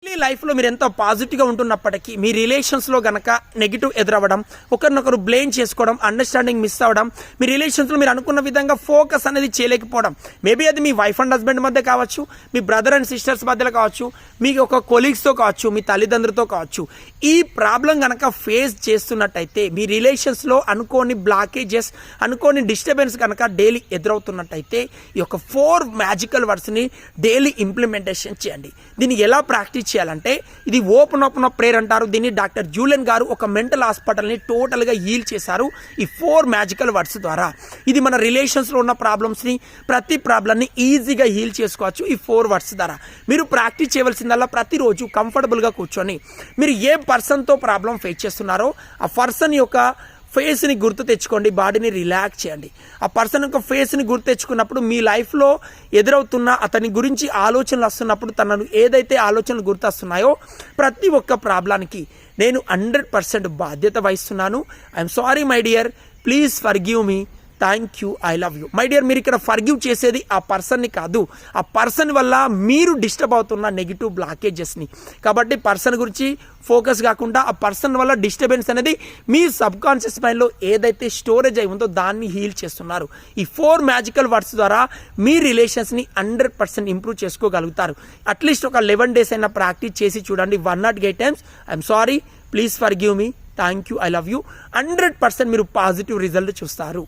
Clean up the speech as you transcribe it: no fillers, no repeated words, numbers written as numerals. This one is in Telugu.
లైఫ్లో మీరు ఎంతో పాజిటివ్గా ఉంటున్నప్పటికీ మీ రిలేషన్స్లో గనక నెగిటివ్ ఎదురవ్వడం, ఒకరినొకరు బ్లేమ్ చేసుకోవడం, అండర్స్టాండింగ్ మిస్ అవ్వడం, మీ రిలేషన్స్లో మీరు అనుకున్న విధంగా ఫోకస్ అనేది చేయలేకపోవడం, మేబీ అది మీ వైఫ్ అండ్ హస్బెండ్ మధ్య కావచ్చు, మీ బ్రదర్ అండ్ సిస్టర్స్ మధ్యలో కావచ్చు, మీ ఒక కొలీగ్స్తో కావచ్చు, మీ తల్లిదండ్రులతో కావచ్చు. ఈ ప్రాబ్లం కనుక ఫేస్ చేస్తున్నట్టయితే మీ రిలేషన్స్లో అనుకోని బ్లాకేజెస్, అనుకోని డిస్టర్బెన్స్ కనుక డైలీ ఎదురవుతున్నట్టయితే ఈ యొక్క 4 మ్యాజికల్ వర్డ్స్ని డైలీ ఇంప్లిమెంటేషన్ చేయండి. దీన్ని ఎలా ప్రాక్టీస్ చేయాలంటే ఇది ఓపెన్ ప్రేయర్ అంటారు. దీన్ని డాక్టర్ జూలియన్ గారు ఒక మెంటల్ హాస్పిటల్ని టోటల్గా హీల్ చేశారు ఈ 4 మ్యాజికల్ వర్డ్స్ ద్వారా. ఇది మన రిలేషన్స్లో ఉన్న ప్రాబ్లమ్స్ని, ప్రతి ప్రాబ్లమ్ని ఈజీగా హీల్ చేసుకోవచ్చు ఈ 4 వర్డ్స్ ద్వారా. మీరు ప్రాక్టీస్ చేయవలసిందల్లా ప్రతిరోజు కంఫర్టబుల్గా కూర్చొని మీరు ఏ పర్సన్తో ప్రాబ్లం ఫేస్ చేస్తున్నారో ఆ పర్సన్ యొక్క ఫేస్ని గుర్తు తెచ్చుకోండి, బాడీని రిలాక్స్ చేయండి. ఆ పర్సన్ యొక్క ఫేస్ని గుర్తు తెచ్చుకున్నప్పుడు మీ లైఫ్లో ఎదురవుతున్న అతని గురించి ఆలోచనలు వస్తున్నప్పుడు తనను ఏదైతే ఆలోచనలు గుర్తొస్తున్నాయో ప్రతి ఒక్క ప్రాబ్లానికి నేను 100% బాధ్యత వహిస్తున్నాను. I'm sorry my dear, please forgive me, thank you, I love you. My dear, మీరు ఇక్కడ ఫర్గివ్ చేసేది ఆ పర్సన్ని కాదు, ఆ పర్సన్ వల్ల మీరు డిస్టర్బ్ అవుతున్న నెగిటివ్ బ్లాకేజెస్ని. కాబట్టి పర్సన్ గురించి ఫోకస్ కాకుండా ఆ పర్సన్ వల్ల డిస్టర్బెన్స్ అనేది మీ సబ్ కాన్షియస్ మైండ్లో ఏదైతే స్టోరేజ్ అయి ఉందో దాన్ని హీల్ చేస్తున్నారు. ఈ 4 మ్యాజికల్ వర్డ్స్ ద్వారా మీ రిలేషన్స్ని 100% ఇంప్రూవ్ చేసుకోగలుగుతారు. అట్లీస్ట్ ఒక 11 days అయినా ప్రాక్టీస్ చేసి చూడండి. 108 times I'm sorry, please forgive me, thank you, I love you. 100% మీరు పాజిటివ్ రిజల్ట్ చూస్తారు.